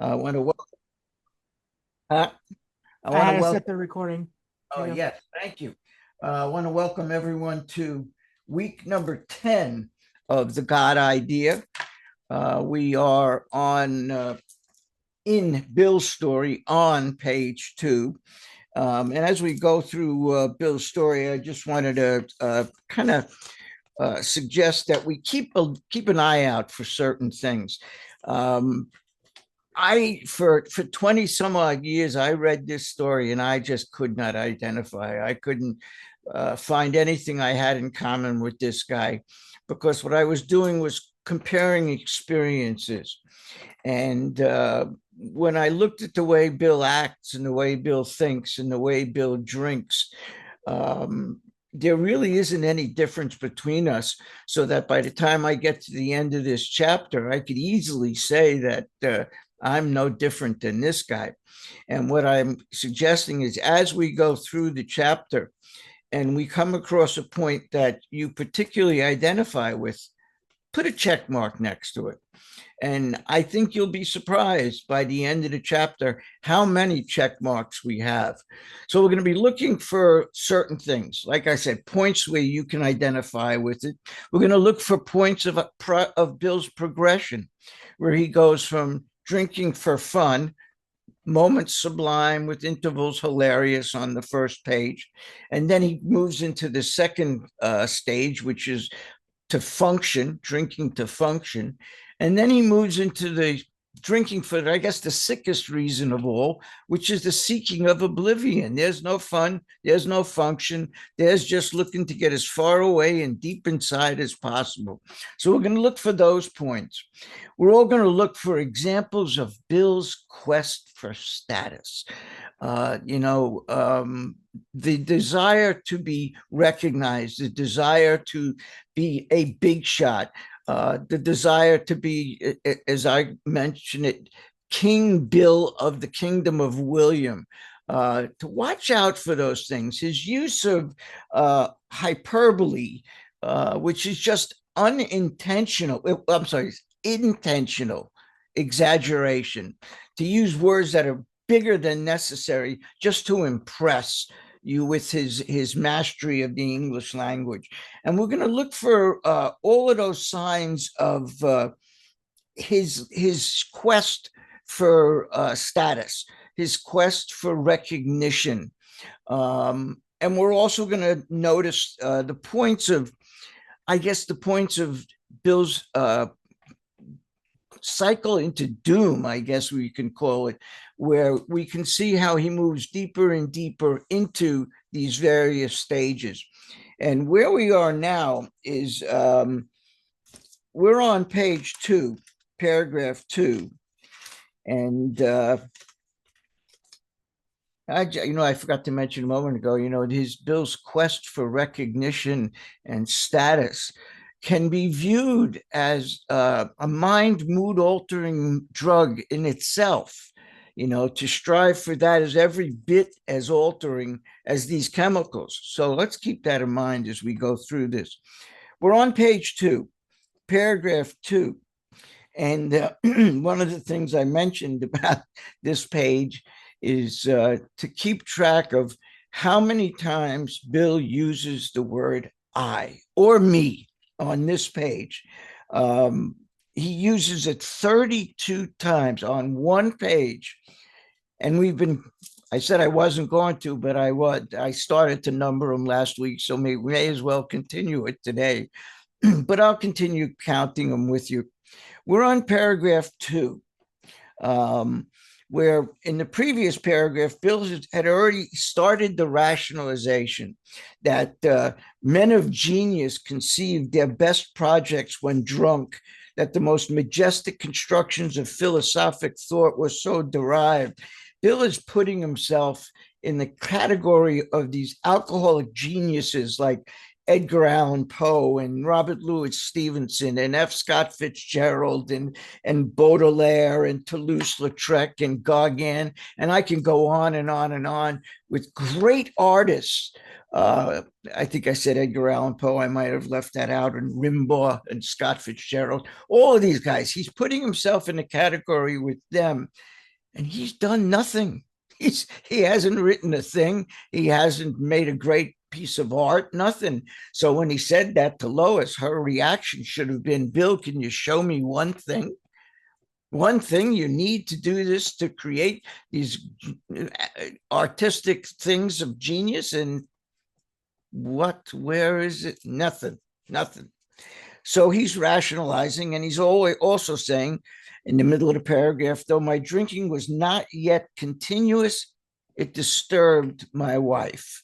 I want to welcome. I I want to had to welcome. set the recording. Oh, There you go. yes, thank you. I want to welcome everyone to week number 10 of the God Idea. We are on in Bill's story on page 2. And as we go through Bill's story, I just wanted to kind of suggest that we keep an eye out for certain things. Um, I for 20 some odd years, I read this story and I just could not identify. I couldn't find anything I had in common with this guy because what I was doing was comparing experiences. And when I looked at the way Bill acts and the way Bill thinks and the way Bill drinks, there really isn't any difference between us. So that by the time I get to the end of this chapter, I could easily say that I'm no different than this guy. And what I'm suggesting is as we go through the chapter and we come across a point that you particularly identify with, put a check mark next to it. And I think you'll be surprised by the end of the chapter how many check marks we have. So we're going to be looking for certain things. Like I said, points where you can identify with it. We're going to look for points of Bill's progression, where he goes from drinking for fun, moments sublime with intervals hilarious on the first page. And then he moves into the second stage, which is to function, drinking to function. And then he moves into the drinking for, I guess, the sickest reason of all, which is the seeking of oblivion. There's no fun, there's no function, there's just looking to get as far away and deep inside as possible. So we're going to look for those points. We're all going to look for examples of Bill's quest for status. The desire to be recognized, the desire to be a big shot, the desire to be, as I mentioned it, King Bill of the Kingdom of William. To watch out for those things. His use of hyperbole, which is just unintentional. I'm sorry, intentional exaggeration. To use words that are bigger than necessary just to impress you with his mastery of the English language. And we're going to look for all of those signs of his quest for status, his quest for recognition. And we're also going to notice the points of, I guess, the points of Bill's cycle into doom, I guess we can call it, where we can see how he moves deeper and deeper into these various stages. And where we are now is we're on page 2, paragraph 2. And I forgot to mention a moment ago, his Bill's quest for recognition and status can be viewed as a mind mood altering drug in itself. To strive for that is every bit as altering as these chemicals. So let's keep that in mind as we go through this. We're on page 2, paragraph 2. And one of the things I mentioned about this page is to keep track of how many times Bill uses the word I or me on this page. He uses it 32 times on one page. And I said I wasn't going to, but I started to number them last week, so we may as well continue it today. But I'll continue counting them with you. We're on paragraph 2, where in the previous paragraph, Bill had already started the rationalization that men of genius conceived their best projects when drunk, that the most majestic constructions of philosophic thought were so derived. Bill is putting himself in the category of these alcoholic geniuses like Edgar Allan Poe and Robert Louis Stevenson and F. Scott Fitzgerald and Baudelaire and Toulouse-Lautrec and Gauguin. And I can go on and on and on with great artists. I think I said Edgar Allan Poe. I might have left that out. And Rimbaud and Scott Fitzgerald. All of these guys. He's putting himself in a category with them, and he's done nothing. He hasn't written a thing. He hasn't made a great piece of art, nothing. So when he said that to Lois, her reaction should have been, Bill, can you show me one thing? One thing you need to do this to create these artistic things of genius. And where is it? Nothing. So he's rationalizing, and he's always also saying in the middle of the paragraph, though my drinking was not yet continuous, it disturbed my wife.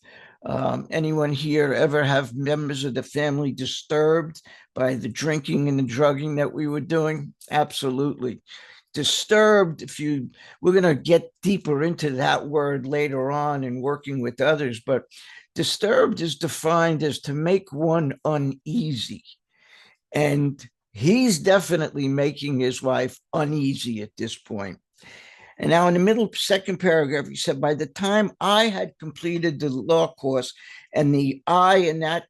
Anyone here ever have members of the family disturbed by the drinking and the drugging that we were doing? Absolutely. Disturbed, we're going to get deeper into that word later on in working with others, but disturbed is defined as to make one uneasy. And he's definitely making his wife uneasy at this point. And now in the middle second paragraph, he said, by the time I had completed the law course, and the I in that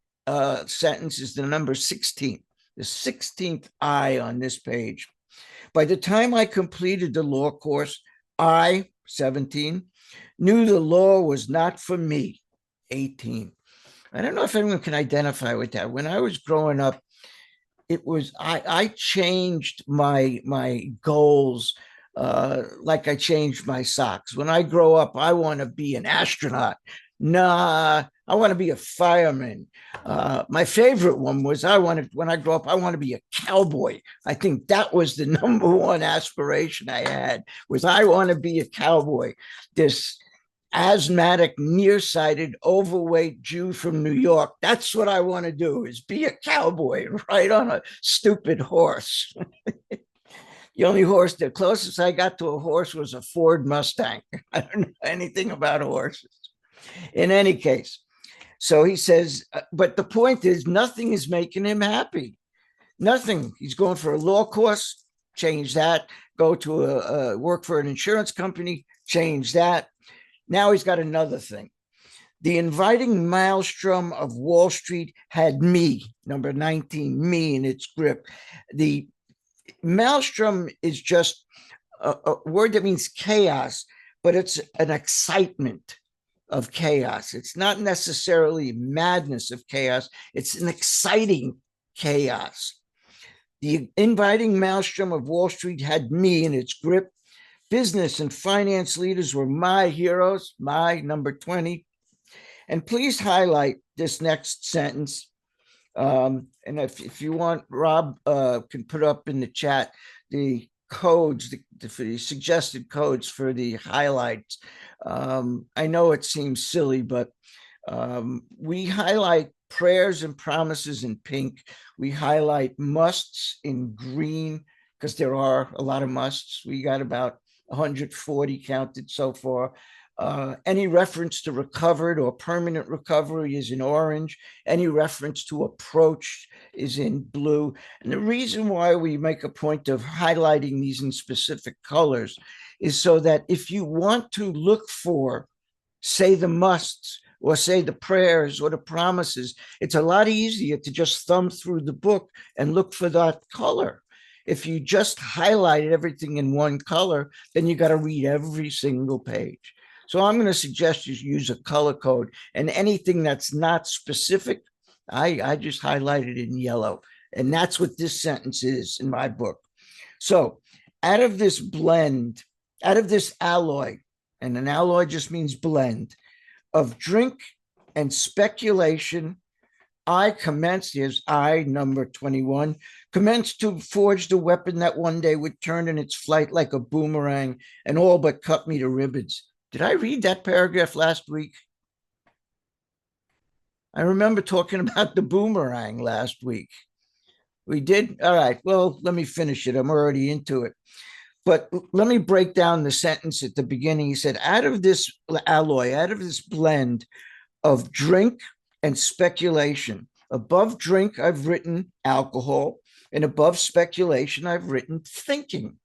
sentence is the number 16, the 16th I on this page. By the time I completed the law course, I, 17, knew the law was not for me, 18. I don't know if anyone can identify with that. When I was growing up, it was, I changed my goals like I changed my socks. When I grow up, I want to be an astronaut. Nah, I want to be a fireman. My favorite one was when I grow up, I want to be a cowboy. I think that was the number one aspiration I had, was I want to be a cowboy. This asthmatic, nearsighted, overweight Jew from New York. That's what I want to do, is be a cowboy, ride on a stupid horse. The only horse, the closest I got to a horse was a Ford Mustang. I don't know anything about horses. In any case, so he says, but the point is, nothing is making him happy. Nothing. He's going for a law course, change that. Go to a work for an insurance company, change that. Now he's got another thing. The inviting maelstrom of Wall Street had me, number 19, me in its grip. The maelstrom is just a word that means chaos, but it's an excitement of chaos. It's not necessarily madness of chaos. It's an exciting chaos. The inviting maelstrom of Wall Street had me in its grip. Business and finance leaders were my heroes, my number 20. And please highlight this next sentence. And if you want, Rob can put up in the chat the codes, the suggested codes for the highlights. I know it seems silly, but we highlight prayers and promises in pink. We highlight musts in green, because there are a lot of musts. We got about 140 counted so far. Any reference to recovered or permanent recovery is in orange. Any reference to approach is in blue. And the reason why we make a point of highlighting these in specific colors is so that if you want to look for, say, the musts, or say the prayers or the promises, it's a lot easier to just thumb through the book and look for that color. If you just highlighted everything in one color, then you got to read every single page. So I'm going to suggest you use a color code, and anything that's not specific, I just highlighted in yellow. And that's what this sentence is in my book. So out of this blend, out of this alloy, and an alloy just means blend, of drink and speculation, I commenced, here's I, number 21, commenced to forge the weapon that one day would turn in its flight like a boomerang and all but cut me to ribbons. Did I read that paragraph last week? I remember talking about the boomerang last week. We did? All right, well, let me finish it. I'm already into it. But let me break down the sentence at the beginning. He said, out of this alloy, out of this blend of drink and speculation, Above drink, I've written alcohol, and above speculation, I've written thinking.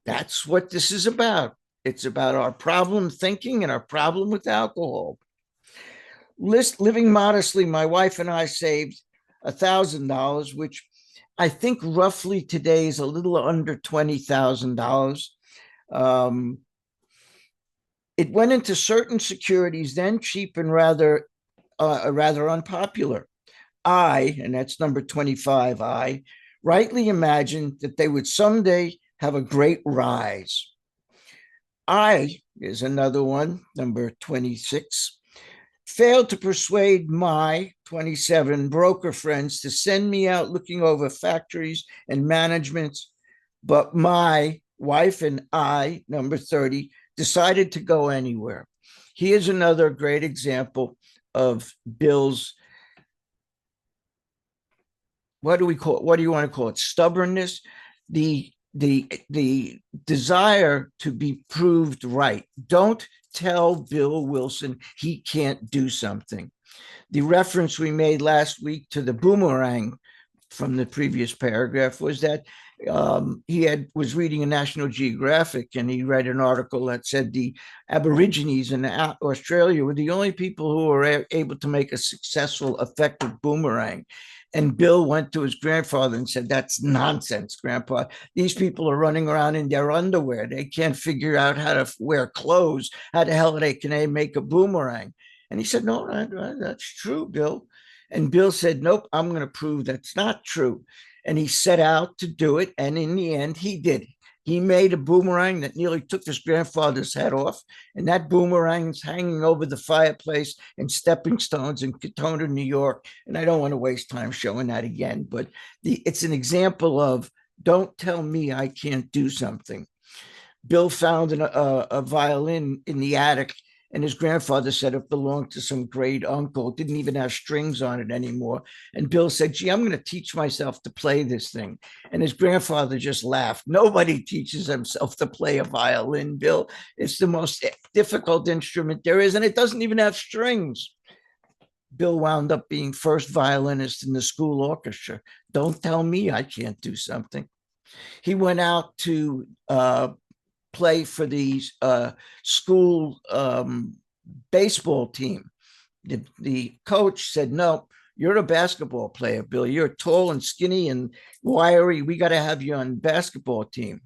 That's what this is about. It's about our problem thinking and our problem with alcohol. Living modestly, my wife and I saved $1,000, which I think roughly today is a little under $20,000. Um, it went into certain securities, then cheap and rather unpopular. And that's number 25, I rightly imagined that they would someday have a great rise. I is another one, number 26, failed to persuade my 27 broker friends to send me out looking over factories and managements, but my wife and I, number 30, decided to go anywhere. Here's another great example of Bill's, what do you want to call it? Stubbornness, the desire to be proved right. Don't tell Bill Wilson he can't do something. The reference we made last week to the boomerang from the previous paragraph was that was reading a National Geographic, and he read an article that said the Aborigines in Australia were the only people who were able to make a successful, effective boomerang. And Bill went to his grandfather and said, "That's nonsense, Grandpa. These people are running around in their underwear. They can't figure out how to wear clothes. How the hell can they make a boomerang?" And he said, "No, that's true, Bill." And Bill said, "Nope, I'm going to prove that's not true." And he set out to do it. And in the end, he did it. He made a boomerang that nearly took his grandfather's head off. And that boomerang is hanging over the fireplace and stepping stones in Katona, New York. And I don't want to waste time showing that again, but it's an example of don't tell me I can't do something. Bill found a violin in the attic, and his grandfather said it belonged to some great uncle. It didn't even have strings on it anymore. And Bill said, "Gee, I'm going to teach myself to play this thing." And his grandfather just laughed. "Nobody teaches himself to play a violin, Bill. It's the most difficult instrument there is, and it doesn't even have strings." Bill wound up being first violinist in the school orchestra. Don't tell me I can't do something. He went out to play for the school baseball team. The coach said, "No, you're a basketball player, Bill. You're tall and skinny and wiry. We got to have you on the basketball team."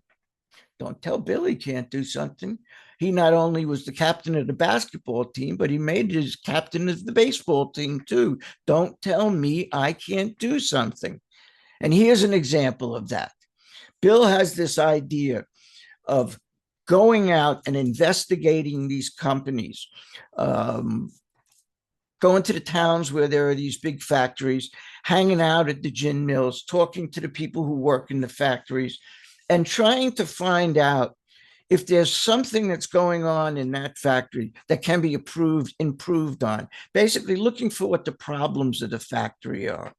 Don't tell Bill he can't do something. He not only was the captain of the basketball team, but he made his captain of the baseball team too. Don't tell me I can't do something. And here's an example of that. Bill has this idea of going out and investigating these companies, going to the towns where there are these big factories, hanging out at the gin mills, talking to the people who work in the factories, and trying to find out if there's something that's going on in that factory that can be improved on. Basically looking for what the problems of the factory are.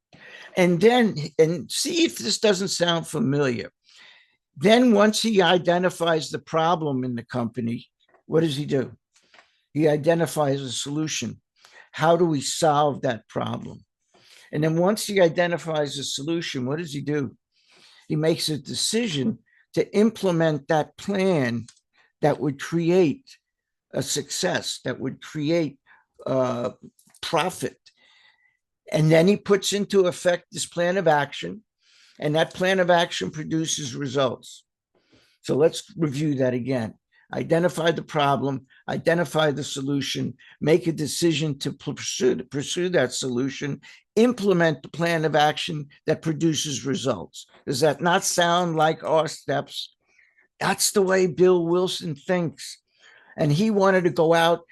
And see if this doesn't sound familiar. Then once he identifies the problem in the company, what does he do? He identifies a solution. How do we solve that problem? And then once he identifies a solution, what does he do? He makes a decision to implement that plan that would create a success, that would create profit. And then he puts into effect this plan of action, and that plan of action produces results. So let's review that again. Identify the problem, identify the solution, make a decision to pursue that solution, implement the plan of action that produces results. Does that not sound like our steps? That's the way Bill Wilson thinks. And he wanted to go out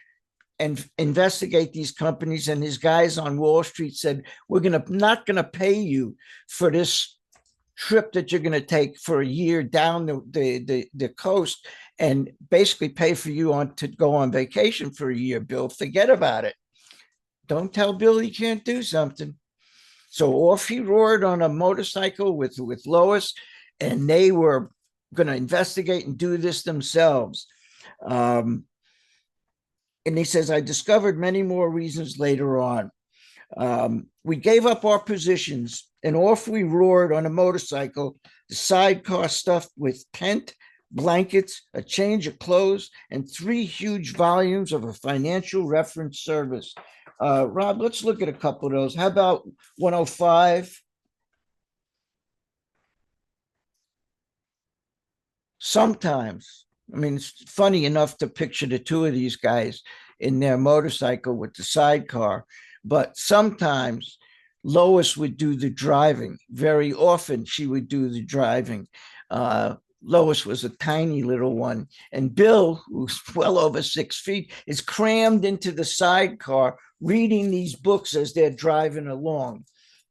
and investigate these companies, and his guys on Wall Street said, "We're not gonna pay you for this trip that you're going to take for a year down the coast, and basically pay for you to go on vacation for a year, Bill. Forget about it. Don't tell Bill he can't do something." So off he roared on a motorcycle with Lois, and they were going to investigate and do this themselves. And he says, "I discovered many more reasons later on. We gave up our positions and off we roared on a motorcycle, the sidecar stuffed with tent, blankets, a change of clothes, and 3 huge volumes of a financial reference service. Rob, let's look at a couple of those. How about 105? Sometimes, I mean, it's funny enough to picture the two of these guys in their motorcycle with the sidecar, but sometimes Lois would do the driving. Very often, she would do the driving. Lois was a tiny little one, and Bill, who's well over 6 feet, is crammed into the sidecar reading these books as they're driving along.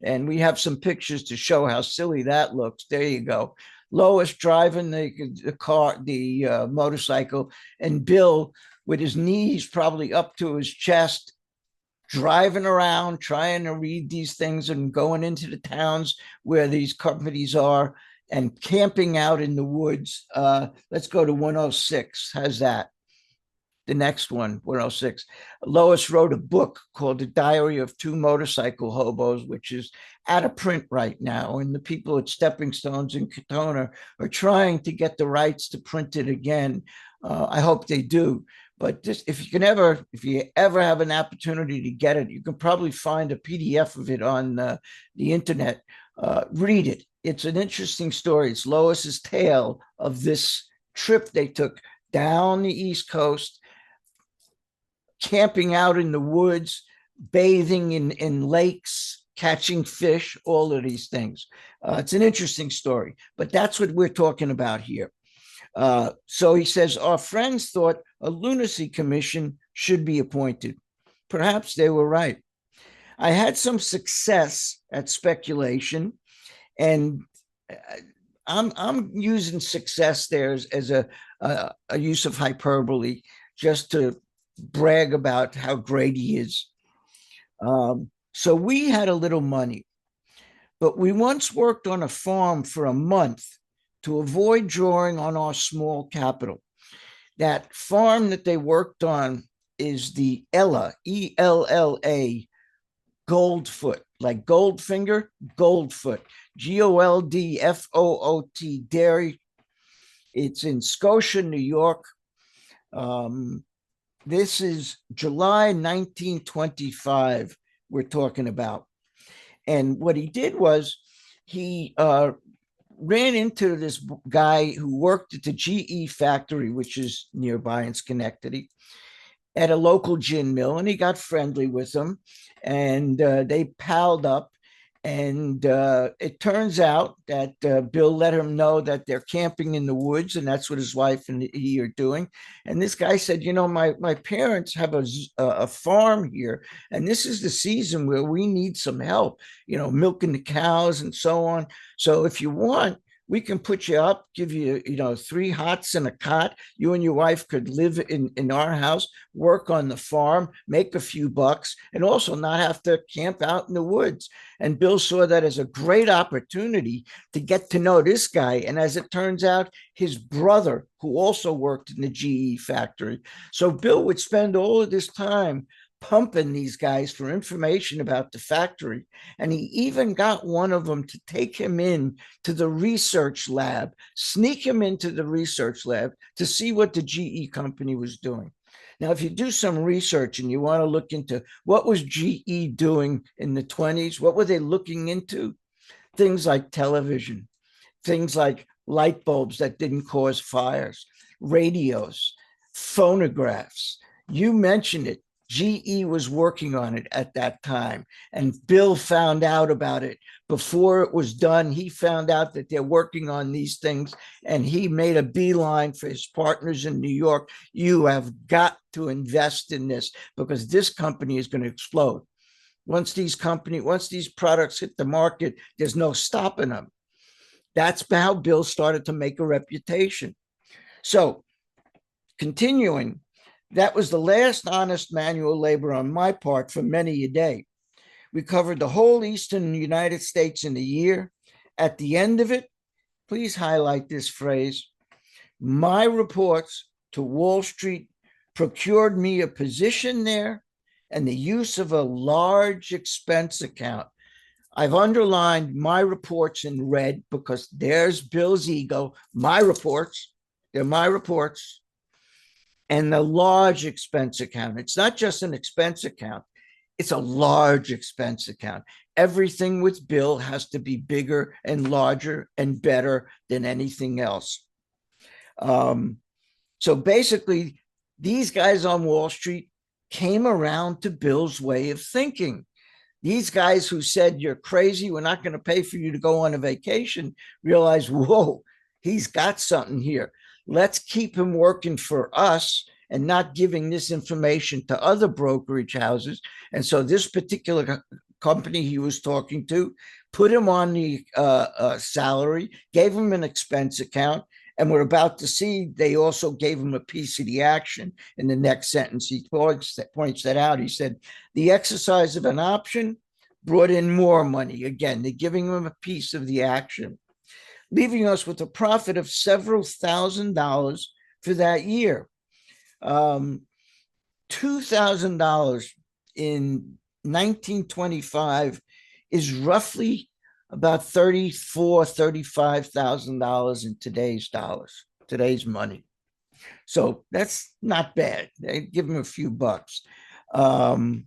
And we have some pictures to show how silly that looks. There you go. Lois driving the car, the motorcycle, and Bill with his knees probably up to his chest, driving around, trying to read these things and going into the towns where these companies are and camping out in the woods. Let's go to 106. How's that? The next one, 106. Lois wrote a book called The Diary of Two Motorcycle Hobos, which is out of print right now. And the people at Stepping Stones in Katona are trying to get the rights to print it again. I hope they do. But just if you ever have an opportunity to get it, you can probably find a PDF of it on the internet. Read it. It's an interesting story. It's Lois's tale of this trip they took down the East Coast, camping out in the woods, bathing in lakes, catching fish, all of these things. It's an interesting story, but that's what we're talking about here. So he says, our friends thought a lunacy commission should be appointed. Perhaps they were right. I had some success at speculation, and I'm using success there as a use of hyperbole just to brag about how great he is. So we had a little money, but we once worked on a farm for a month to avoid drawing on our small capital. That farm that they worked on is the Ella, ELLA, Goldfoot, like Goldfinger, Goldfoot, GOLDFOOT dairy. It's in Scotia, New York. This is July 1925, we're talking about. And what he did was he ran into this guy who worked at the GE factory, which is nearby in Schenectady, at a local gin mill, and he got friendly with him, and they palled up. And it turns out that Bill let him know that they're camping in the woods, and that's what his wife and he are doing. And this guy said, you know, my parents have a farm here, and this is the season where we need some help, you know, milking the cows and so on. So if you want, we can put you up, give you, you know, 3 hots and a cot. You and your wife could live in our house, work on the farm, make a few bucks, and also not have to camp out in the woods. And Bill saw that as a great opportunity to get to know this guy. And as it turns out, his brother, who also worked in the GE factory. So Bill would spend all of this time pumping these guys for information about the factory. And he even got one of them to take him in to the research lab, sneak him into the research lab to see what the GE company was doing. Now, if you do some research and you want to look into what was GE doing in the 20s, what were they looking into? Things like television, things like light bulbs that didn't cause fires, radios, phonographs. You mentioned it. GE was working on it at that time, and Bill found out about it before it was done. He found out that they're working on these things, and he made a beeline for his partners in New York. You have got to invest in this because this company is going to explode. Once these products hit the market, there's no stopping them. That's how Bill started to make a reputation. So, continuing, that was the last honest manual labor on my part for many a day. We covered the whole eastern United States in a year. At the end of it, please highlight this phrase, my reports to Wall Street procured me a position there and the use of a large expense account. I've underlined my reports in red because there's Bill's ego, my reports, they're my reports, and the large expense account. It's not just an expense account, it's a large expense account. Everything with Bill has to be bigger and larger and better than anything else. So basically, these guys on Wall Street came around to Bill's way of thinking. These guys who said, you're crazy, we're not going to pay for you to go on a vacation, realized, whoa, he's got something here. Let's keep him working for us and not giving this information to other brokerage houses. And so this particular company he was talking to put him on the salary, gave him an expense account, and we're about to see they also gave him a piece of the action. In the next sentence, he points that out. He said, the exercise of an option brought in more money. Again, they're giving him a piece of the action, leaving us with a profit of several $1,000s for that year. $2,000 in 1925 is roughly about $35,000 in today's dollars, today's money. So that's not bad. They give him a few bucks. One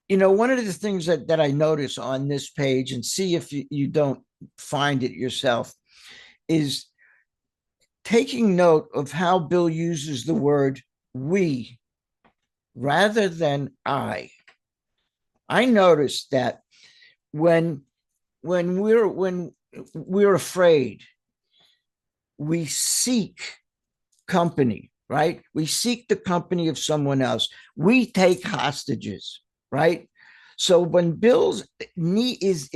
of the things that I notice on this page, and see if you don't find it yourself, is taking note of how Bill uses the word we rather than I. I noticed that when we're afraid, we seek company, right? We seek the company of someone else. We take hostages, right? So when Bill's needs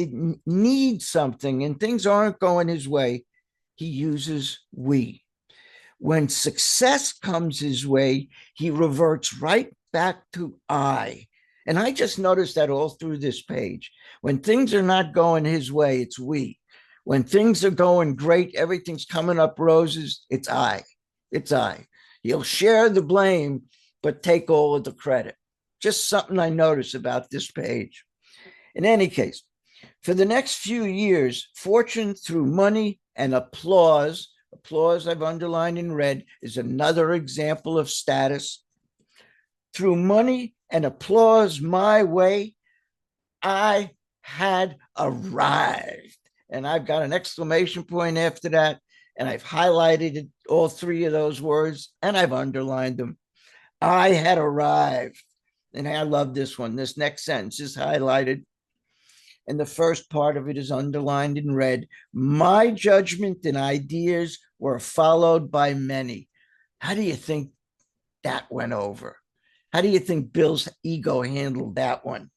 something and things aren't going his way, he uses we. When success comes his way, he reverts right back to I. And I just noticed that all through this page. When things are not going his way, it's we. When things are going great, everything's coming up roses, it's I. It's I. He'll share the blame, but take all of the credit. Just something I noticed about this page. In any case, for the next few years, fortune through money and applause I've underlined in red, is another example of status. Through money and applause my way, I had arrived. And I've got an exclamation point after that, and I've highlighted all three of those words, and I've underlined them. I had arrived. And I love this one. This next sentence is highlighted, and the first part of it is underlined in red. My judgment and ideas were followed by many. How do you think that went over? How do you think Bill's ego handled that one?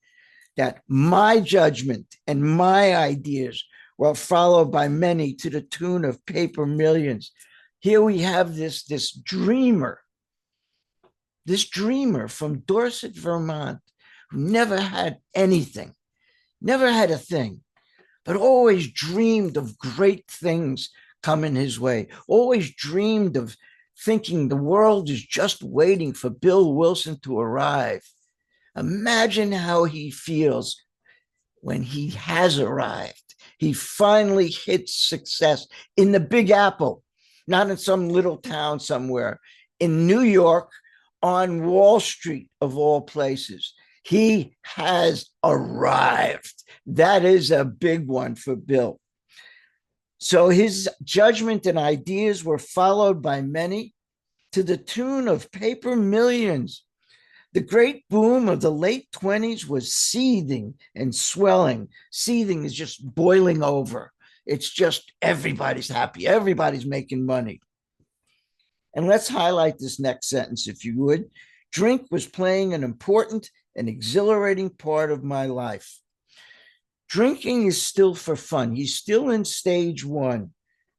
That my judgment and my ideas were followed by many to the tune of paper millions. Here we have this dreamer from Dorset, Vermont, who never had anything, never had a thing, but always dreamed of great things coming his way, always dreamed of thinking the world is just waiting for Bill Wilson to arrive. Imagine how he feels when he has arrived. He finally hits success in the Big Apple, not in some little town somewhere, in New York, on Wall Street, of all places. He has arrived. That is a big one for Bill. So his judgment and ideas were followed by many to the tune of paper millions. The great boom of the late 20s was seething and swelling. Seething is just boiling over. It's just everybody's happy. Everybody's making money. And let's highlight this next sentence, if you would. Drink was playing an important and exhilarating part of my life. Drinking is still for fun. He's still in stage one,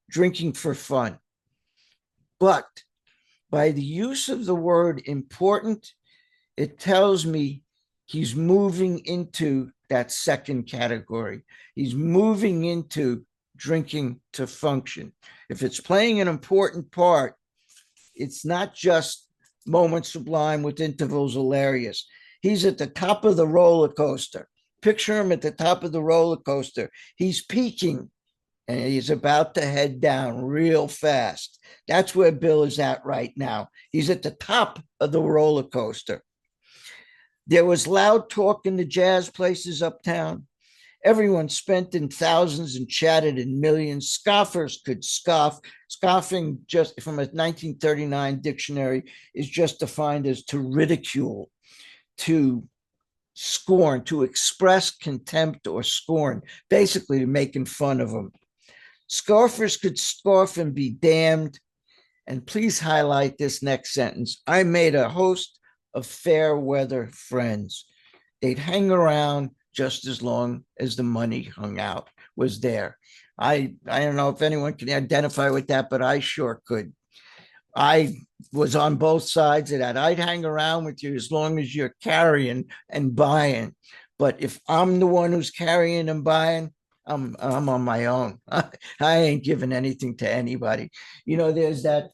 drinking for fun. But by the use of the word important, it tells me he's moving into that second category. He's moving into drinking to function. If it's playing an important part, it's not just moments sublime with intervals hilarious. He's at the top of the roller coaster. Picture him at the top of the roller coaster. He's peaking and he's about to head down real fast. That's where Bill is at right now. He's at the top of the roller coaster. There was loud talk in the jazz places uptown. Everyone spent in thousands and chatted in millions. Scoffers could scoff. Scoffing, just from a 1939 dictionary, is just defined as to ridicule, to scorn, to express contempt or scorn, basically making fun of them. Scoffers could scoff and be damned. And please highlight this next sentence. I made a host of fair weather friends. They'd hang around just as long as the money was there. I don't know if anyone can identify with that, but I sure could. I was on both sides of that. I'd hang around with you as long as you're carrying and buying. But if I'm the one who's carrying and buying, I'm on my own. I ain't giving anything to anybody. There's that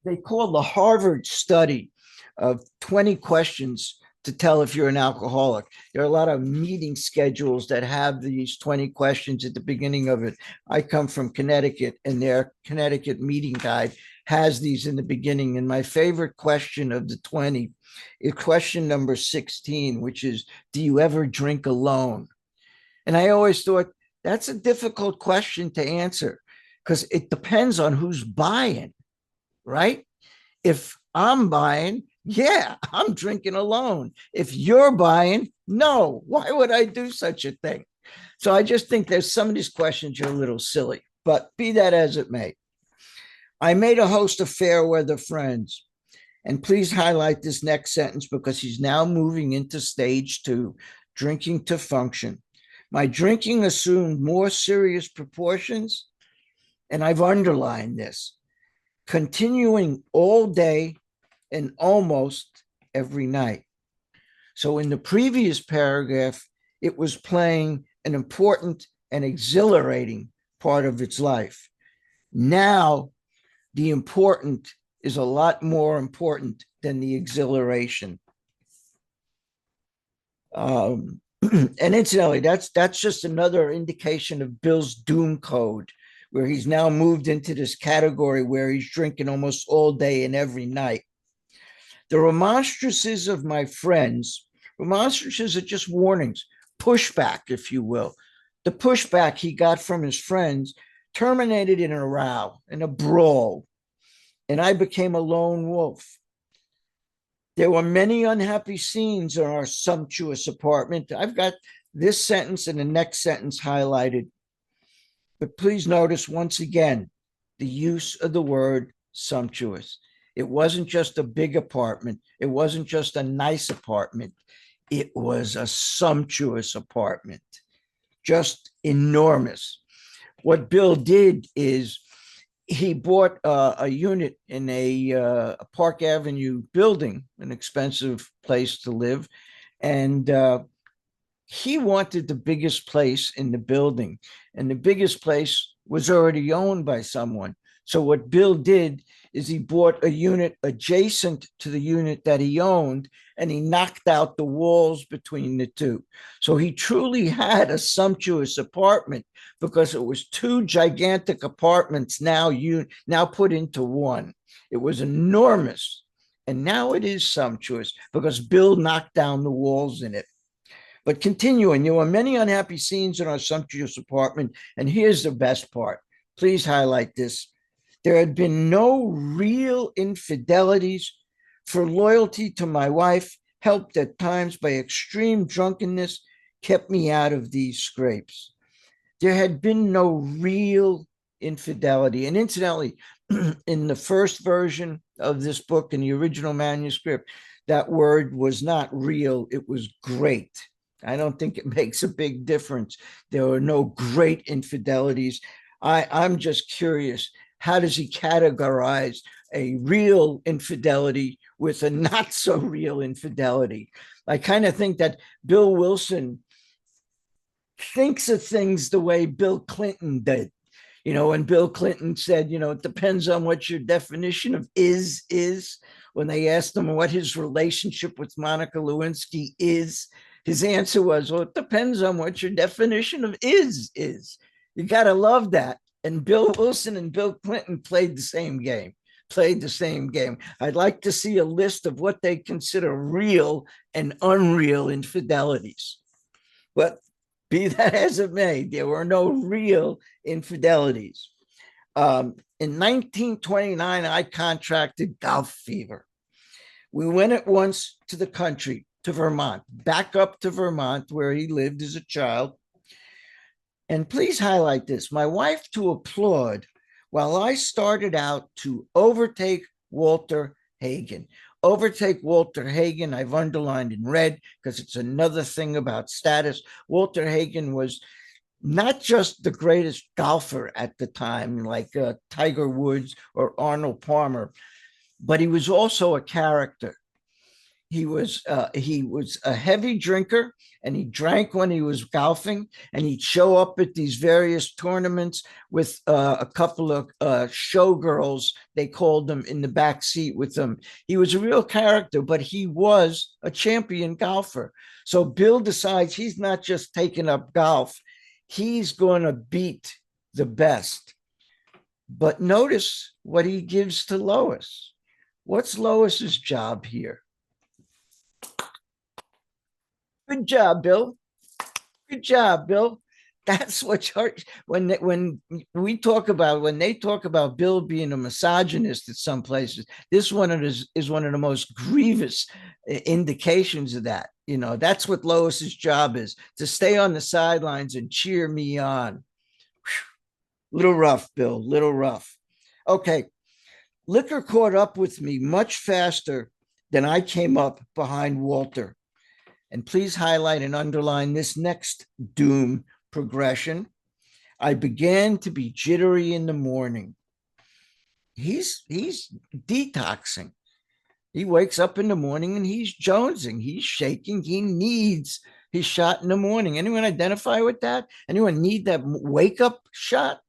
they call the Harvard study of 20 questions to tell if you're an alcoholic. There are a lot of meeting schedules that have these 20 questions at the beginning of it. I come from Connecticut, and their Connecticut meeting guide has these in the beginning. And my favorite question of the 20 is question number 16, which is, do you ever drink alone? And I always thought that's a difficult question to answer because it depends on who's buying, right? If I'm buying, yeah, I'm drinking alone. If you're buying, no, why would I do such a thing? So I just think there's some of these questions are a little silly, but be that as it may. I made a host of fair weather friends. And please highlight this next sentence because he's now moving into stage 2, drinking to function. My drinking assumed more serious proportions, and I've underlined this, continuing all day and almost every night. So in the previous paragraph, it was playing an important and exhilarating part of its life. Now, the important is a lot more important than the exhilaration. And incidentally, that's just another indication of Bill's doom code, where he's now moved into this category where he's drinking almost all day and every night. The remonstrances of my friends, remonstrances are just warnings, pushback, if you will. The pushback he got from his friends terminated in a row, in a brawl, and I became a lone wolf. There were many unhappy scenes in our sumptuous apartment. I've got this sentence and the next sentence highlighted. But please notice once again the use of the word sumptuous. It wasn't just a big apartment. It wasn't just a nice apartment. It was a sumptuous apartment, just enormous. What Bill did is he bought a unit in a Park Avenue building, an expensive place to live. And he wanted the biggest place in the building. And the biggest place was already owned by someone. So what Bill did is he bought a unit adjacent to the unit that he owned, and he knocked out the walls between the two. So he truly had a sumptuous apartment because it was two gigantic apartments now put into one. It was enormous. And now it is sumptuous because Bill knocked down the walls in it. But continuing, there were many unhappy scenes in our sumptuous apartment. And here's the best part. Please highlight this. There had been no real infidelities, for loyalty to my wife, helped at times by extreme drunkenness, kept me out of these scrapes. There had been no real infidelity. And incidentally, in the first version of this book, in the original manuscript, that word was not real, it was great. I don't think it makes a big difference. There were no great infidelities. I'm just curious, how does he categorize a real infidelity with a not so real infidelity? I kind of think that Bill Wilson thinks of things the way Bill Clinton did. When Bill Clinton said, it depends on what your definition of is, when they asked him what his relationship with Monica Lewinsky is, his answer was, well, it depends on what your definition of is. You got to love that. And Bill Wilson and Bill Clinton played the same game. I'd like to see a list of what they consider real and unreal infidelities. But be that as it may, there were no real infidelities. In 1929, I contracted golf fever. We went at once to the country, to Vermont, back up to Vermont, where he lived as a child. And please highlight this. My wife to applaud while I started out to overtake Walter Hagen. Overtake Walter Hagen, I've underlined in red because it's another thing about status. Walter Hagen was not just the greatest golfer at the time, like Tiger Woods or Arnold Palmer, but he was also a character. He was a heavy drinker, and he drank when he was golfing, and he'd show up at these various tournaments with a couple of showgirls, they called them, in the back seat with him. He was a real character, but he was a champion golfer. So Bill decides he's not just taking up golf, he's going to beat the best. But notice what he gives to Lois. What's Lois's job here? Good job, Bill. Good job, Bill. That's what when they talk about Bill being a misogynist at some places, this one is one of the most grievous indications of that. That's what Lois's job is, to stay on the sidelines and cheer me on. Whew. Little rough, Bill, little rough. Okay. Liquor caught up with me much faster than I came up behind Walter. And please highlight and underline this next doom progression. I began to be jittery in the morning. He's detoxing. He wakes up in the morning and he's jonesing. He's shaking. He needs his shot in the morning. Anyone identify with that? Anyone need that wake up shot?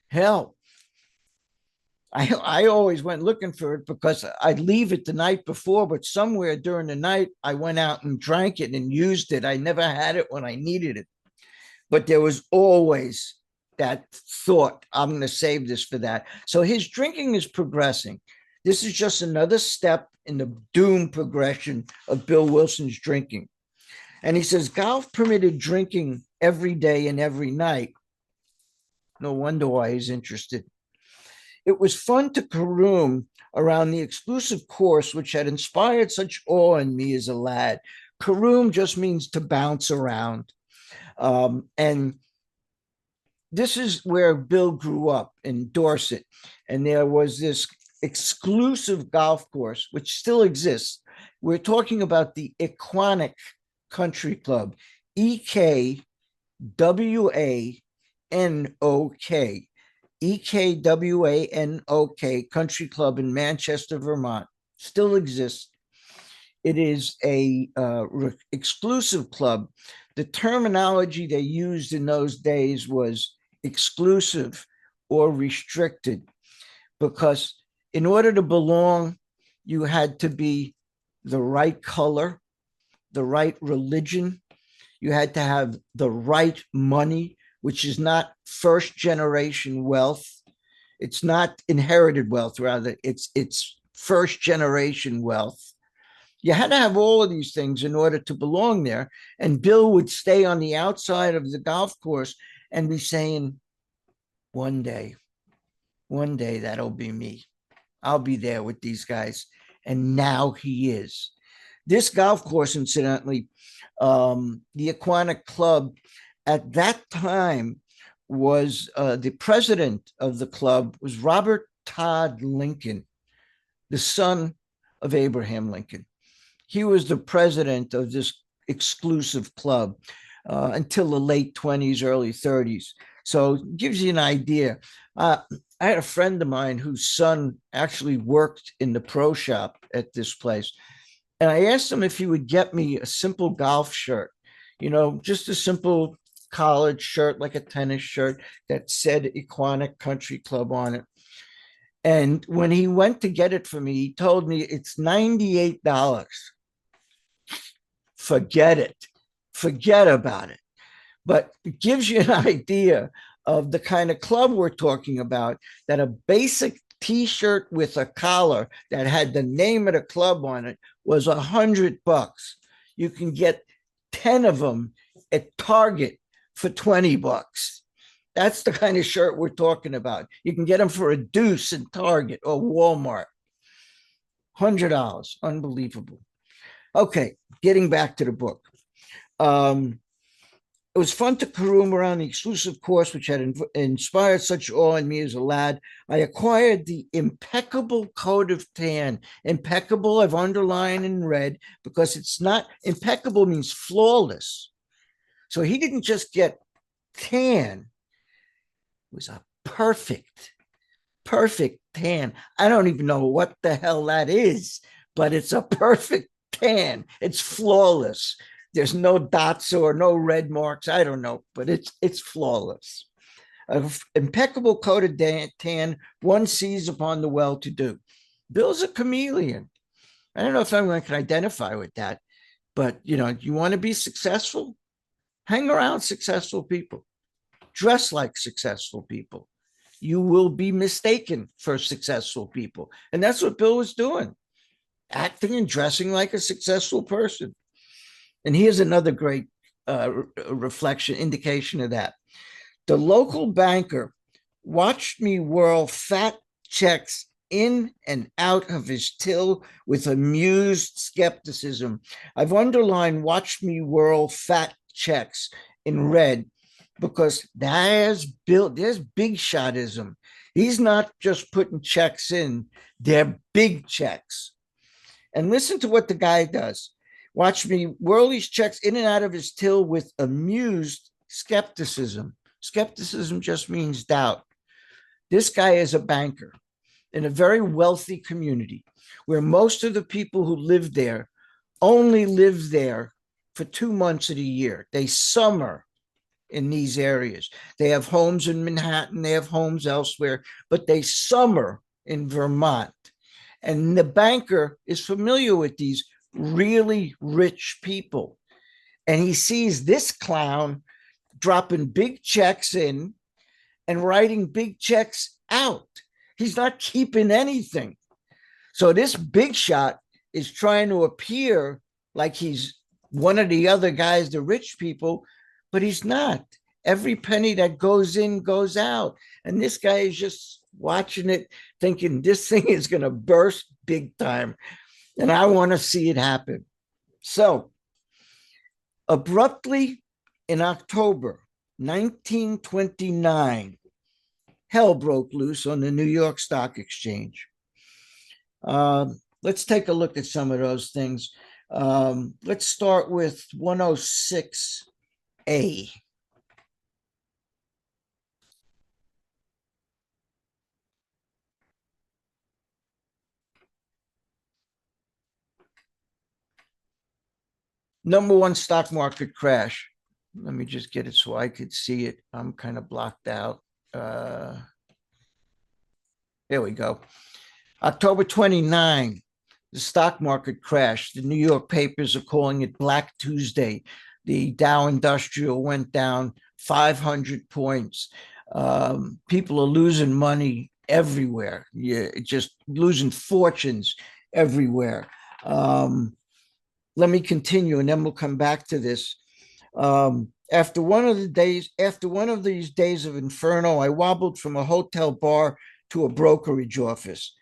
Hell, I always went looking for it because I'd leave it the night before, but somewhere during the night, I went out and drank it and used it. I never had it when I needed it. But there was always that thought, I'm going to save this for that. So his drinking is progressing. This is just another step in the doom progression of Bill Wilson's drinking. And he says, golf permitted drinking every day and every night. No wonder why he's interested. It was fun to caroom around the exclusive course which had inspired such awe in me as a lad. Caroom just means to bounce around. And this is where Bill grew up, in Dorset. And there was this exclusive golf course, which still exists. We're talking about the Equanic Country Club, EKWANOK. EKWANOK Country Club in Manchester, Vermont, still exists. It is a exclusive club. The terminology they used in those days was exclusive or restricted, because in order to belong, you had to be the right color, the right religion, you had to have the right money, which is not first generation wealth. It's not inherited wealth, rather, it's first generation wealth. You had to have all of these things in order to belong there. And Bill would stay on the outside of the golf course and be saying, one day that'll be me. I'll be there with these guys. And now he is. This golf course, incidentally, the Equanic Club, at that time, was the president of the club was Robert Todd Lincoln, the son of Abraham Lincoln. He was the president of this exclusive club until the late 20s, early 30s. So it gives you an idea. I had a friend of mine whose son actually worked in the pro shop at this place. And I asked him if he would get me a simple golf shirt, just a simple collared shirt, like a tennis shirt that said Equonic Country Club on it. And when he went to get it for me, he told me it's $98. Forget it. Forget about it. But it gives you an idea of the kind of club we're talking about, that a basic t-shirt with a collar that had the name of the club on it was $100. You can get 10 of them at Target for $20. That's the kind of shirt we're talking about. You can get them for a deuce in Target or Walmart. $100. Unbelievable. Okay, getting back to the book. It was fun to caroom around the exclusive course which had inspired such awe in me as a lad. I acquired the impeccable coat of tan. Impeccable, I've underlined in red, because it's not, impeccable means flawless. So he didn't just get tan. It was a perfect tan. I don't even know what the hell that is, but it's a perfect tan. It's flawless. There's no dots or no red marks. I don't know, but it's flawless. An impeccable coat of tan one sees upon the well-to-do. Bill's a chameleon. I don't know if anyone can identify with that, but you want to be successful? Hang around successful people. Dress like successful people. You will be mistaken for successful people. And that's what Bill was doing, acting and dressing like a successful person. And here's another great indication of that. The local banker watched me whirl fat checks in and out of his till with amused skepticism. I've underlined watched me whirl fat checks in red, because there's big shotism. He's not just putting checks in, they're big checks. And listen to what the guy does. Watch me whirl these checks in and out of his till with amused skepticism. Skepticism just means doubt. This guy is a banker in a very wealthy community where most of the people who live there only live there for 2 months of the year. They summer in these areas. They have homes in Manhattan, they have homes elsewhere, but they summer in Vermont. And the banker is familiar with these really rich people. And he sees this clown dropping big checks in and writing big checks out. He's not keeping anything. So this big shot is trying to appear like he's one of the other guys, the rich people, but he's not. Every penny that goes in goes out. And this guy is just watching it, thinking this thing is going to burst big time. And I want to see it happen. So abruptly in October 1929, hell broke loose on the New York Stock Exchange. Let's take a look at some of those things. Let's start with 106A. Number one stock market crash. Let me just get it so I could see it. I'm kind of blocked out. There we go. October 29, the stock market crashed. The New York papers are calling it Black Tuesday. The Dow Industrial went down 500 points. People are losing money everywhere. Yeah, just losing fortunes everywhere. Let me continue, and then we'll come back to this. After one of these days of inferno, I wobbled from a hotel bar to a brokerage office.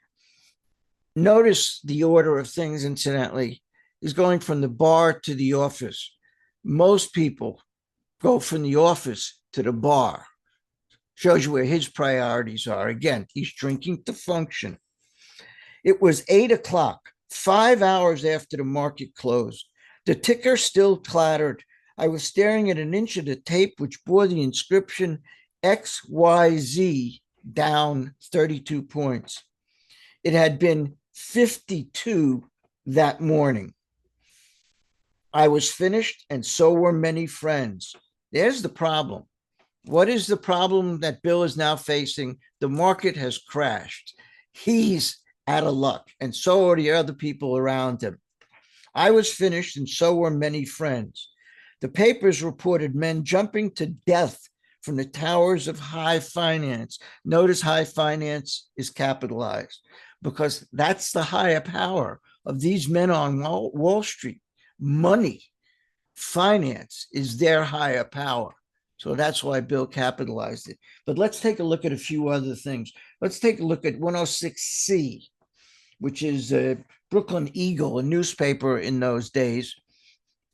Notice the order of things, incidentally. He's going from the bar to the office. Most people go from the office to the bar. Shows you where his priorities are. Again, he's drinking to function. It was 8 o'clock, 5 hours after the market closed. The ticker still clattered. I was staring at an inch of the tape which bore the inscription XYZ down 32 points. It had been 52 that morning. I was finished, and so were many friends. There's the problem. What is the problem that Bill is now facing? The market has crashed. He's out of luck, and so are the other people around him. I was finished, and so were many friends. The papers reported men jumping to death from the towers of high finance. Notice high finance is capitalized because that's the higher power of these men on Wall Street. Money, finance is their higher power. So that's why Bill capitalized it. But let's take a look at a few other things. Let's take a look at 106C, which is a Brooklyn Eagle, a newspaper in those days,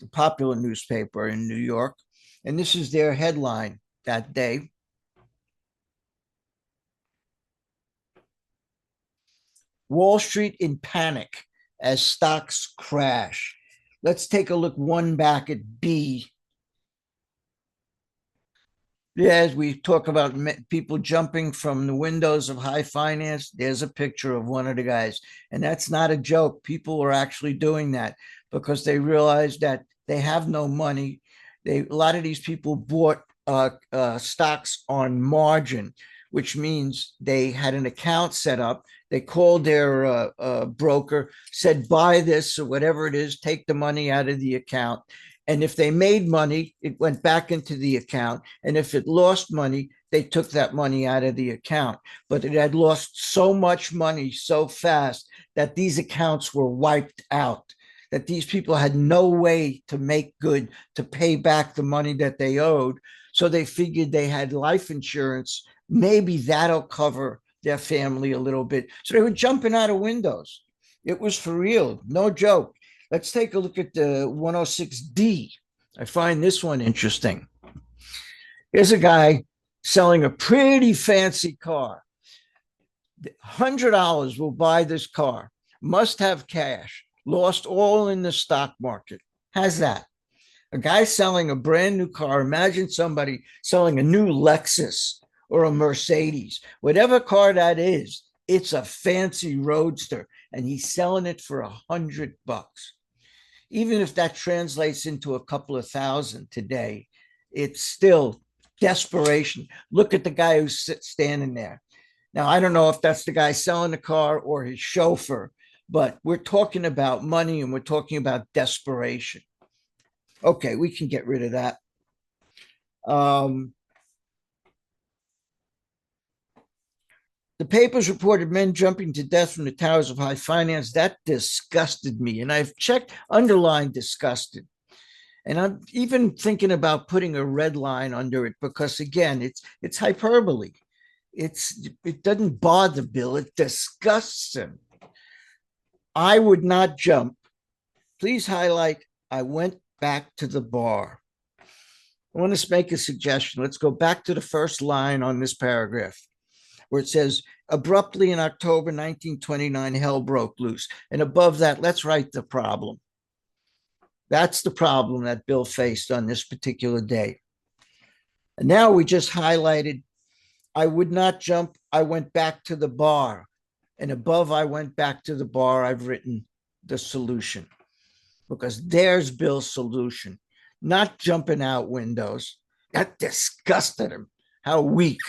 a popular newspaper in New York. And this is their headline that day. Wall Street in panic as stocks crash. Let's take a look one back at B. As we talk about people jumping from the windows of high finance, there's a picture of one of the guys. And that's not a joke. People are actually doing that because they realize that they have no money. A lot of these people bought stocks on margin, which means they had an account set up. They called their broker, said, buy this or whatever it is, take the money out of the account. And if they made money, it went back into the account. And if it lost money, they took that money out of the account. But it had lost so much money so fast that these accounts were wiped out, that these people had no way to make good, to pay back the money that they owed. So they figured they had life insurance. Maybe that'll cover their family a little bit. So they were jumping out of windows. It was for real, no joke. Let's take a look at the 106D. I find this one interesting. Here's a guy selling a pretty fancy car. $100 will buy this car. Must have cash. Lost all in the stock market. How's that? A guy selling a brand new car. Imagine somebody selling a new Lexus or a Mercedes. Whatever car that is, it's a fancy roadster, and he's selling it for $100. Even if that translates into a couple of thousand today, it's still desperation. Look at the guy who's standing there. Now, I don't know if that's the guy selling the car or his chauffeur, but we're talking about money and we're talking about desperation. Okay, we can get rid of that. The papers reported men jumping to death from the towers of high finance. That disgusted me. And I've checked, underlined disgusted. And I'm even thinking about putting a red line under it because, again, it's hyperbole. It doesn't bother Bill. It disgusts him. I would not jump. Please highlight, I went back to the bar. I want to make a suggestion. Let's go back to the first line on this paragraph, where it says, abruptly in October 1929, hell broke loose. And above that, let's write the problem. That's the problem that Bill faced on this particular day. And now we just highlighted, I would not jump. I went back to the bar. And above, I went back to the bar, I've written the solution. Because there's Bill's solution. Not jumping out windows. That disgusted him. How weak.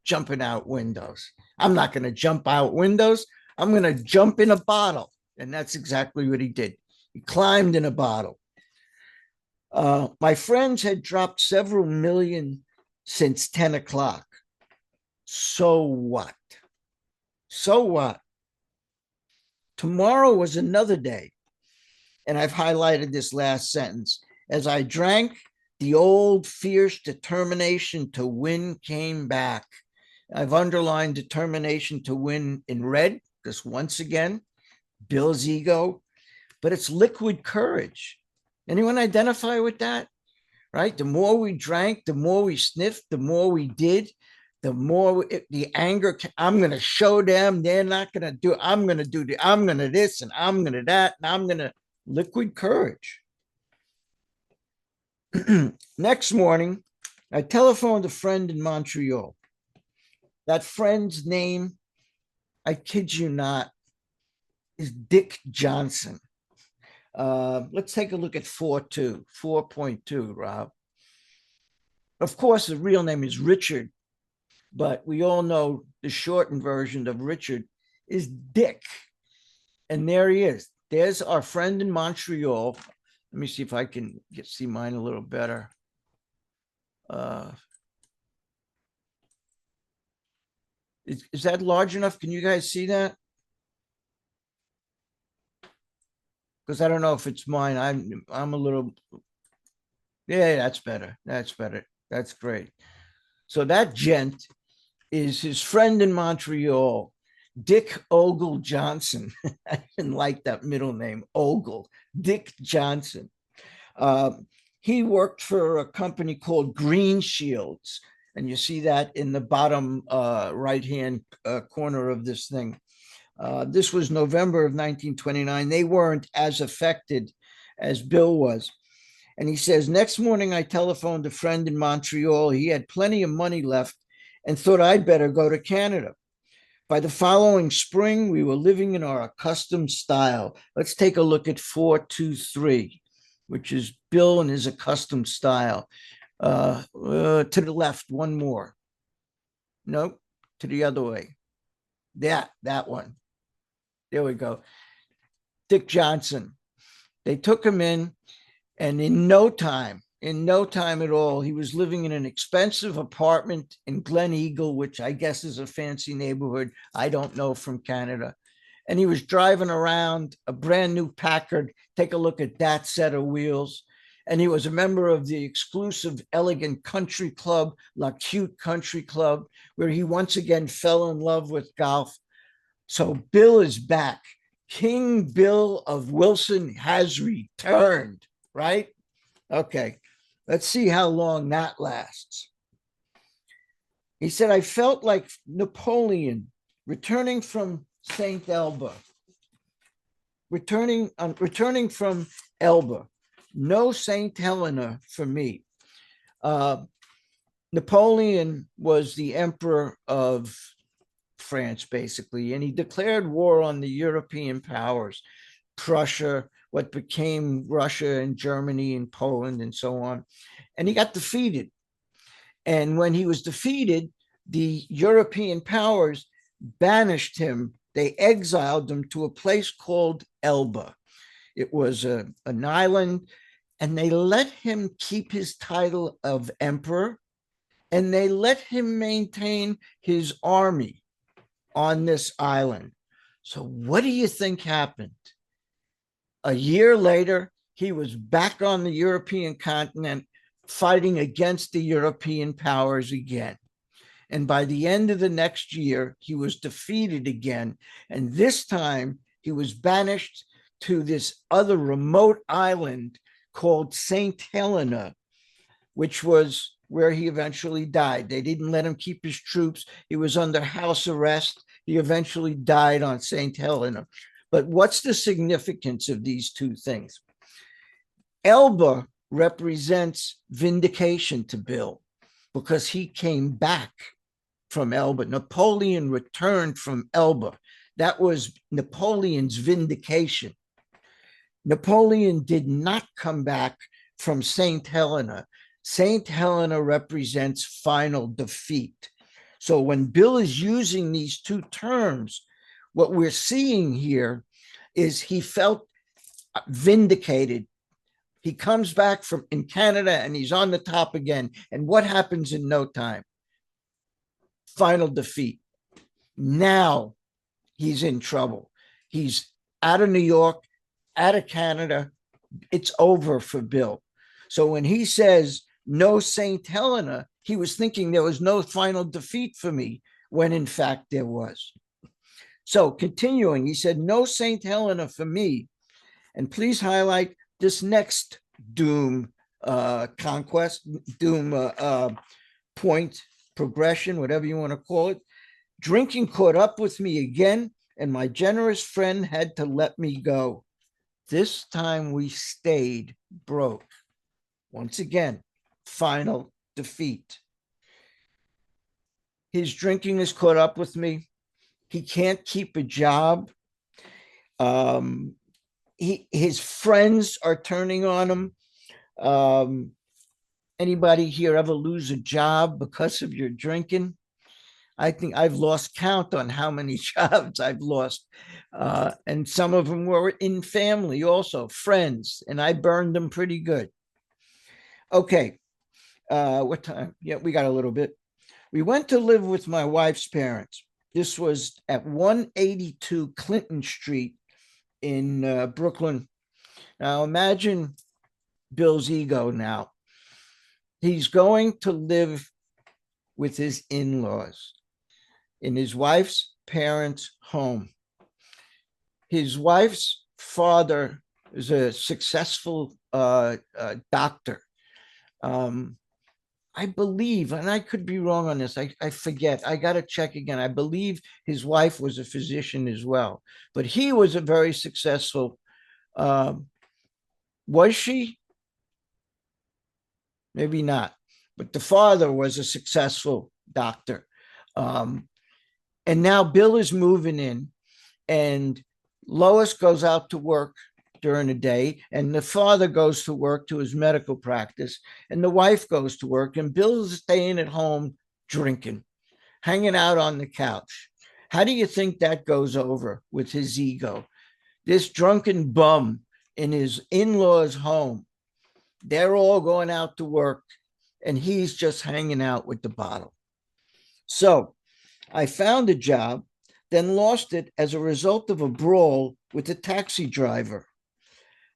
Jumping out windows. I'm not going to jump out windows. I'm going to jump in a bottle. And that's exactly what he did. He climbed in a bottle. My friends had dropped several million since 10 o'clock. So what? So what? Tomorrow was another day. And I've highlighted this last sentence. As I drank, the old fierce determination to win came back. I've underlined determination to win in red, because once again, Bill's ego, but it's liquid courage. Anyone identify with that? Right? The more we drank, the more we sniffed, the more we did, the more the anger, I'm going to show them, they're not going to do it. I'm going to do I'm going to this and I'm going to that, and I'm going to liquid courage. Next morning, I telephoned a friend in Montreal. That friend's name, I kid you not, is Dick Johnson. Let's take a look at 4.2, Rob. Of course, the real name is Richard, but we all know the shortened version of Richard is Dick. And there he is. There's our friend in Montreal. Let me see if I can see mine a little better. Is that large enough? Can you guys see that? Because I don't know if it's mine. I'm a little. Yeah, that's better. That's better. That's great. So that gent is his friend in Montreal, Dick Ogle Johnson. I didn't like that middle name, Ogle, Dick Johnson. He worked for a company called Green Shields, and you see that in the bottom right-hand corner of this thing. This was November of 1929. They weren't as affected as Bill was. And he says, next morning I telephoned a friend in Montreal. He had plenty of money left and thought I'd better go to Canada. By the following spring, we were living in our accustomed style. Let's take a look at 423, which is Bill and his accustomed style. To the left, one more. Nope, to the other way. That one. There we go. Dick Johnson. They took him in, and in no time at all, he was living in an expensive apartment in Glen Eagle, which I guess is a fancy neighborhood. I don't know, from Canada. And he was driving around a brand new Packard. Take a look at that set of wheels. And he was a member of the exclusive, elegant country club, La Cute Country Club, where he once again fell in love with golf. So Bill is back. King Bill of Wilson has returned, right? Okay, let's see how long that lasts. He said, I felt like Napoleon returning from St. Elba. Returning from Elba. No St. Helena for me. Napoleon was the emperor of France, basically, and he declared war on the European powers, Prussia, what became Russia and Germany and Poland and so on. And he got defeated. And when he was defeated, the European powers banished him. They exiled him to a place called Elba. It was an island, and they let him keep his title of emperor, and they let him maintain his army on this island. So what do you think happened? A year later, he was back on the European continent fighting against the European powers again. And by the end of the next year, he was defeated again. And this time he was banished to this other remote island called St. Helena, which was where he eventually died. They didn't let him keep his troops. He was under house arrest. He eventually died on St. Helena. But what's the significance of these two things? Elba represents vindication to Bill because he came back from Elba. Napoleon returned from Elba. That was Napoleon's vindication. Napoleon did not come back from St. Helena. St. Helena represents final defeat. So when Bill is using these two terms, what we're seeing here is he felt vindicated. He comes back from in Canada and he's on the top again. And what happens in no time? Final defeat. Now he's in trouble. He's out of New York, out of Canada. It's over for Bill. So when he says no St. Helena, he was thinking there was no final defeat for me, when in fact there was. So continuing, he said, no St. Helena for me. And please highlight this next doom conquest, doom point, progression, whatever you want to call it. Drinking caught up with me again, and my generous friend had to let me go. This time we stayed broke. Once again, final defeat. His drinking has caught up with me. He can't keep a job. His friends are turning on him. Anybody here ever lose a job because of your drinking? I think I've lost count on how many jobs I've lost. And some of them were in family, also friends, and I burned them pretty good. Okay. What time? Yeah, we got a little bit. We went to live with my wife's parents. This was at 182 Clinton Street in Brooklyn. Now imagine Bill's ego now. He's going to live with his in-laws in his wife's parents' home. His wife's father is a successful doctor. I believe, and I could be wrong on this, I forget. I got to check again. I believe his wife was a physician as well, but he was a very successful. Was she? Maybe not, but the father was a successful doctor. And now Bill is moving in, and Lois goes out to work during the day, and the father goes to work to his medical practice, and the wife goes to work, and Bill's staying at home drinking, hanging out on the couch. How do you think that goes over with his ego? This drunken bum in his in-laws' home, they're all going out to work, and he's just hanging out with the bottle. So I found a job, then lost it as a result of a brawl with a taxi driver.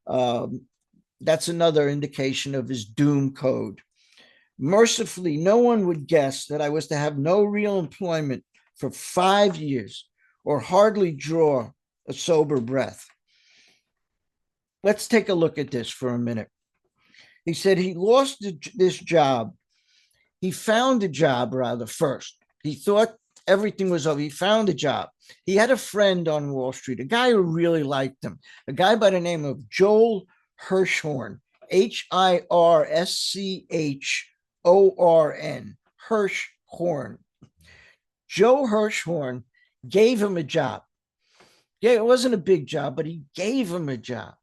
That's another indication of his doom code. Mercifully, no one would guess that I was to have no real employment for 5 years or hardly draw a sober breath. Let's take a look at this for a minute. He said he lost this job. He found a job rather first. He thought everything was over. He found a job. He had a friend on Wall Street, a guy who really liked him, a guy by the name of Joel Hirschhorn, Hirschhorn, Hirschhorn. Joe Hirschhorn gave him a job. Yeah, it wasn't a big job, but he gave him a job.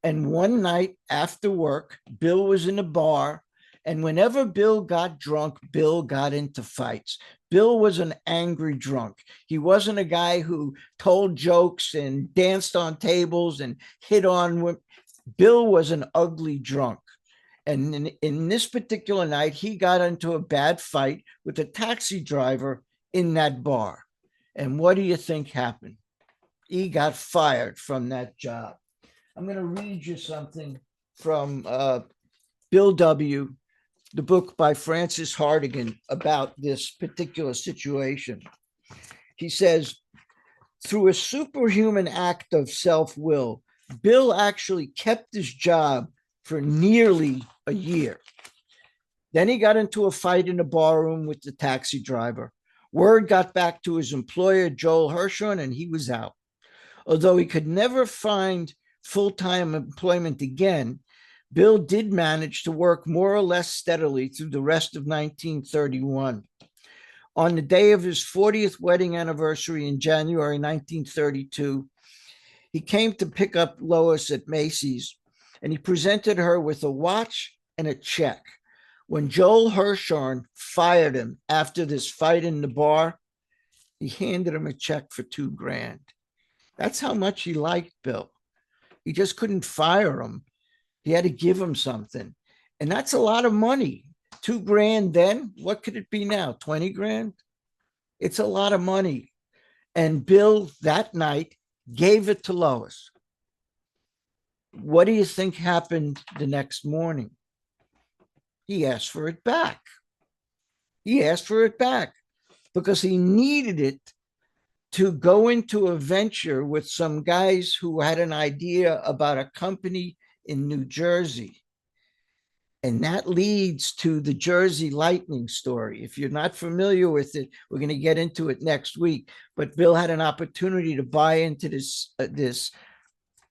And one night after work, Bill was in a bar. And whenever Bill got drunk, Bill got into fights. Bill was an angry drunk. He wasn't a guy who told jokes and danced on tables and hit on women. Bill was an ugly drunk. And in this particular night, he got into a bad fight with a taxi driver in that bar. And what do you think happened? He got fired from that job. I'm going to read you something from Bill W., the book by Francis Hartigan about this particular situation. He says, through a superhuman act of self-will, Bill actually kept his job for nearly a year. Then he got into a fight in a barroom with the taxi driver. Word got back to his employer, Joel Hirschhorn, and he was out. Although he could never find full-time employment again, Bill did manage to work more or less steadily through the rest of 1931. On the day of his 40th wedding anniversary in January 1932, he came to pick up Lois at Macy's, and he presented her with a watch and a check. When Joel Hirschhorn fired him after this fight in the bar, he handed him a check for $2,000. That's how much he liked Bill. He just couldn't fire him. He had to give him something. And that's a lot of money. $2,000 then, what could it be now? 20 grand? It's a lot of money. And Bill that night gave it to Lois. What do you think happened the next morning? He asked for it back. He asked for it back because he needed it to go into a venture with some guys who had an idea about a company in New Jersey. And that leads to the Jersey Lightning story. If you're not familiar with it, we're going to get into it next week. But Bill had an opportunity to buy into this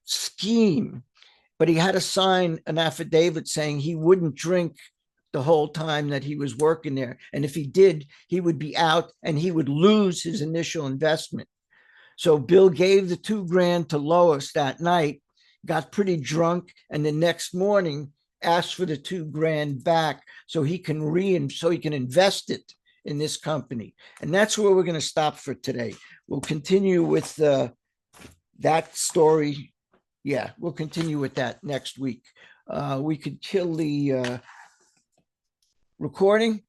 scheme, but he had to sign an affidavit saying he wouldn't drink the whole time that he was working there. And if he did, he would be out and he would lose his initial investment. So Bill gave the $2,000 to Lois that night, got pretty drunk, and the next morning, ask for the $2,000 back so he can invest it in this company. And that's where we're going to stop for today. We'll continue with that story. Yeah, we'll continue with that next week. We could kill the recording